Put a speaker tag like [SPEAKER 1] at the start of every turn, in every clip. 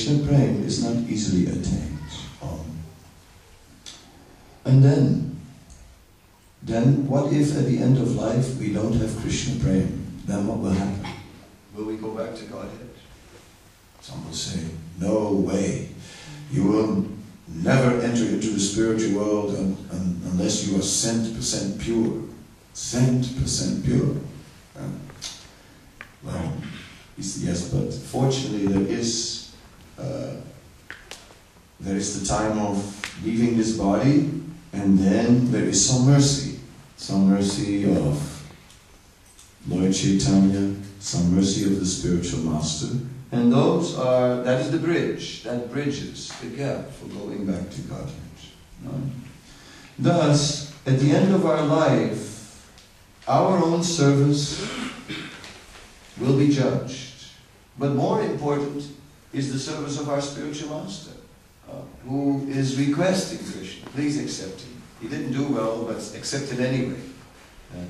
[SPEAKER 1] Krishna Prem is not easily attained. And then what if at the end of life we don't have Krishna Prem? Then what will happen? Will we go back to Godhead? Some will say, no way. You will never enter into the spiritual world unless you are 100% pure. 100% pure. Well, yes, but fortunately there is the time of leaving this body, and then there is some mercy of Lord Chaitanya, some mercy of the spiritual master, and that is the bridge, that bridges the gap for going back to Godhead. Right? Thus, at the end of our life, our own service will be judged. But more important is the service of our spiritual master, who is requesting Krishna, please accept him. He didn't do well, but accept it anyway. And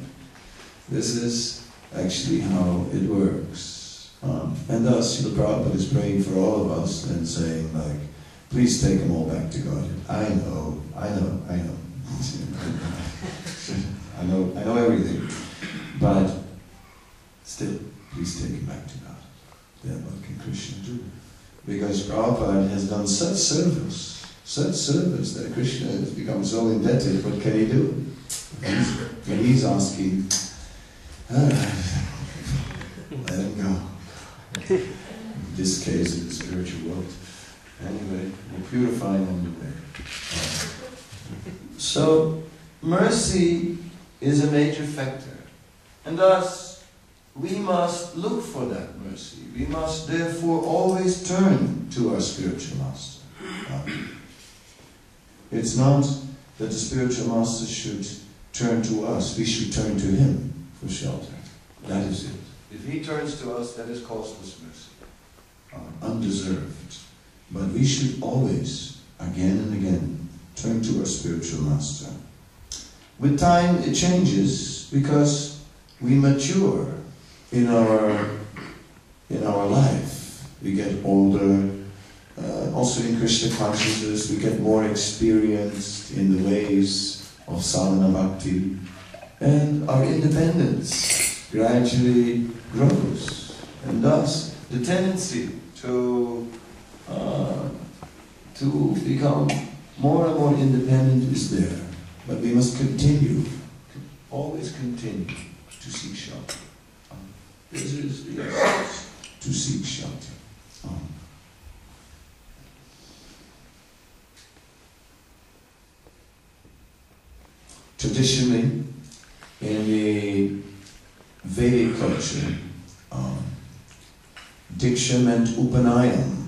[SPEAKER 1] this is actually how it works. And thus, Srila Prabhupada is praying for all of us and saying, like, please take them all back to Godhead. I know. I know everything. But still, please take him back to God. Then what can Krishna do? Because Prabhupada has done such service that Krishna has become so indebted. What can he do? When he's asking, let him go. In this case, in the spiritual world. Anyway, we're purifying on the way. So, mercy is a major factor. And thus, we must look for that mercy. We must therefore always turn to our spiritual master. It's not that the spiritual master should turn to us. We should turn to him for shelter. That is it. If he turns to us, that is causeless mercy. Undeserved. But we should always, again and again, turn to our spiritual master. With time, it changes because we mature in our life. We get older. Also in Krishna consciousness, we get more experienced in the ways of sadhana bhakti, and our independence gradually grows. And thus, the tendency to become more and more independent is there. But we must always continue to seek shelter. This is the essence, to seek shelter. Traditionally, in the Vedic culture, Diksha meant Upanayam,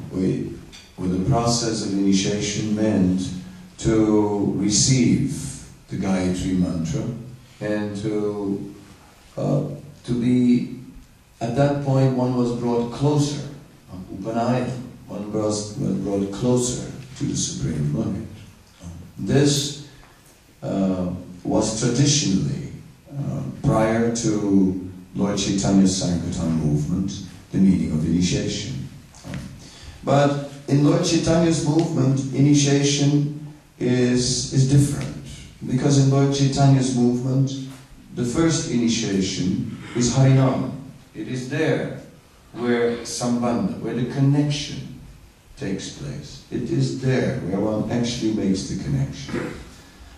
[SPEAKER 1] where the process of initiation meant to receive the Gayatri mantra and to be, at that point one was brought closer, Upanayam, one was brought closer to the Supreme Lord. This was traditionally, prior to Lord Chaitanya's Sankirtan movement, the meaning of initiation. But in Lord Chaitanya's movement, initiation is different. Because in Lord Chaitanya's movement, the first initiation is Harinam. It is there where Sambandha, where the connection takes place. It is there where one actually makes the connection.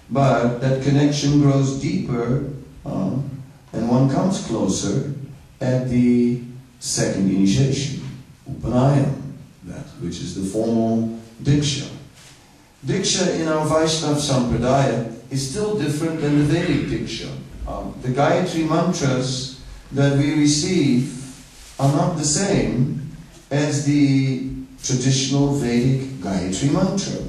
[SPEAKER 1] But that connection grows deeper and one comes closer at the second initiation, Upanayam, that which is the formal Diksha. Diksha in our Vaishnava Sampradaya is still different than the Vedic Diksha. The Gayatri mantras that we receive are not the same as the traditional Vedic Gayatri mantra.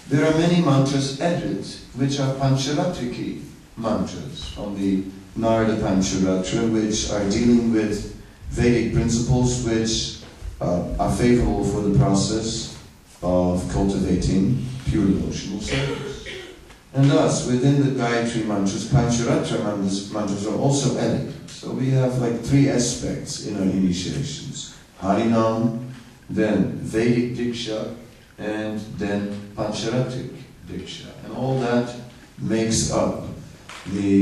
[SPEAKER 1] There are many mantras added, which are Pancharatriki mantras from the Narada Pancharatra, which are dealing with Vedic principles which are favorable for the process of cultivating pure devotional service. And thus, within the Gayatri mantras, Pancharatra mantras are also added. So we have like three aspects in our initiations. Harinam, then Vedic Diksha, and then Pancharatric Diksha. And all that makes up the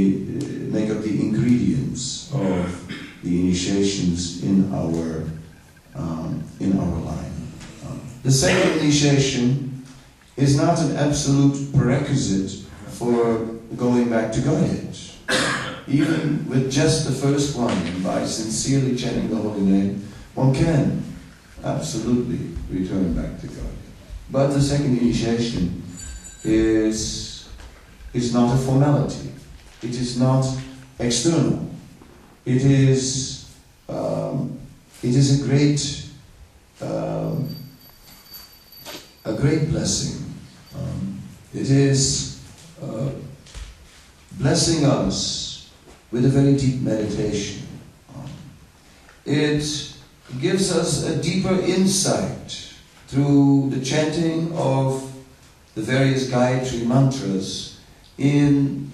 [SPEAKER 1] ingredients of the initiations in our line. The second initiation is not an absolute prerequisite for going back to Godhead. Even with just the first one, by sincerely chanting the holy name, one can absolutely return back to Godhead. But the second initiation is not a formality. It is not external. It is a great blessing. It is blessing us with a very deep meditation. It gives us a deeper insight through the chanting of the various Gayatri mantras in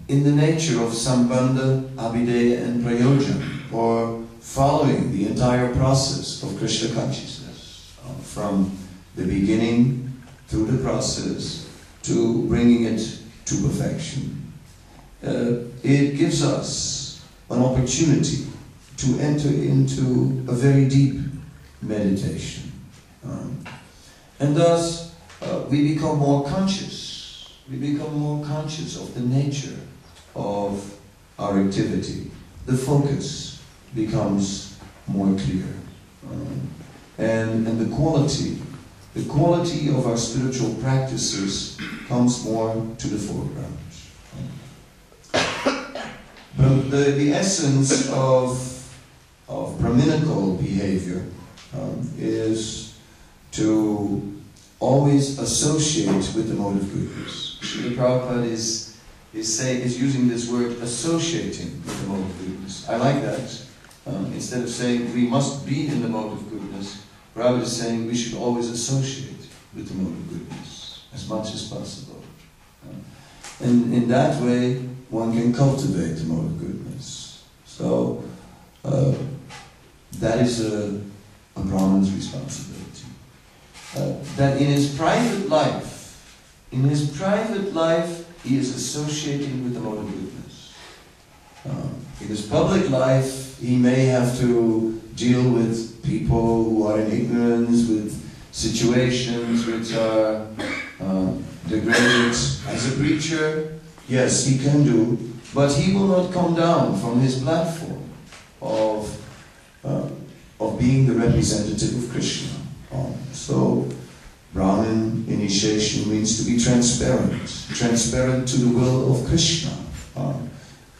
[SPEAKER 1] the nature of Sambandha, Abhideya and Prayojan, or following the entire process of Krishna consciousness, from the beginning through the process to bringing it to perfection. It gives us an opportunity to enter into a very deep meditation. And thus, we become more conscious. We become more conscious of the nature of our activity. The focus becomes more clear. And the quality of our spiritual practices comes more to the foreground. But the essence of Brahminical behavior is to always associate with the mode of goodness. Srila Prabhupada is using this word associating with the mode of goodness. I like that. Instead of saying we must be in the mode of goodness, Prabhupada is saying we should always associate with the mode of goodness as much as possible. And in that way, one can cultivate the mode of goodness. So, that is a Brahman's responsibility. That in his private life, he is associating with the mode of goodness. In his public life, he may have to deal with people who are in ignorance, with situations which are degraded. As a preacher, yes, he can do, but he will not come down from his platform of being the representative of Krishna. So, Brahmin initiation means to be transparent to the will of Krishna.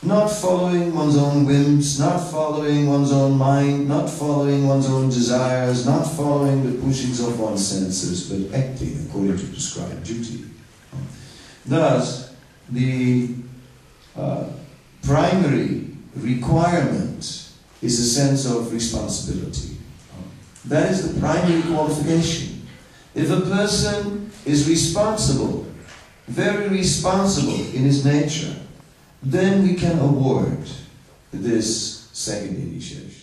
[SPEAKER 1] Not following one's own whims, not following one's own mind, not following one's own desires, not following the pushings of one's senses, but acting according to prescribed duty. Thus, the primary requirement is a sense of responsibility. That is the primary qualification. If a person is responsible, very responsible in his nature, then we can award this second initiation.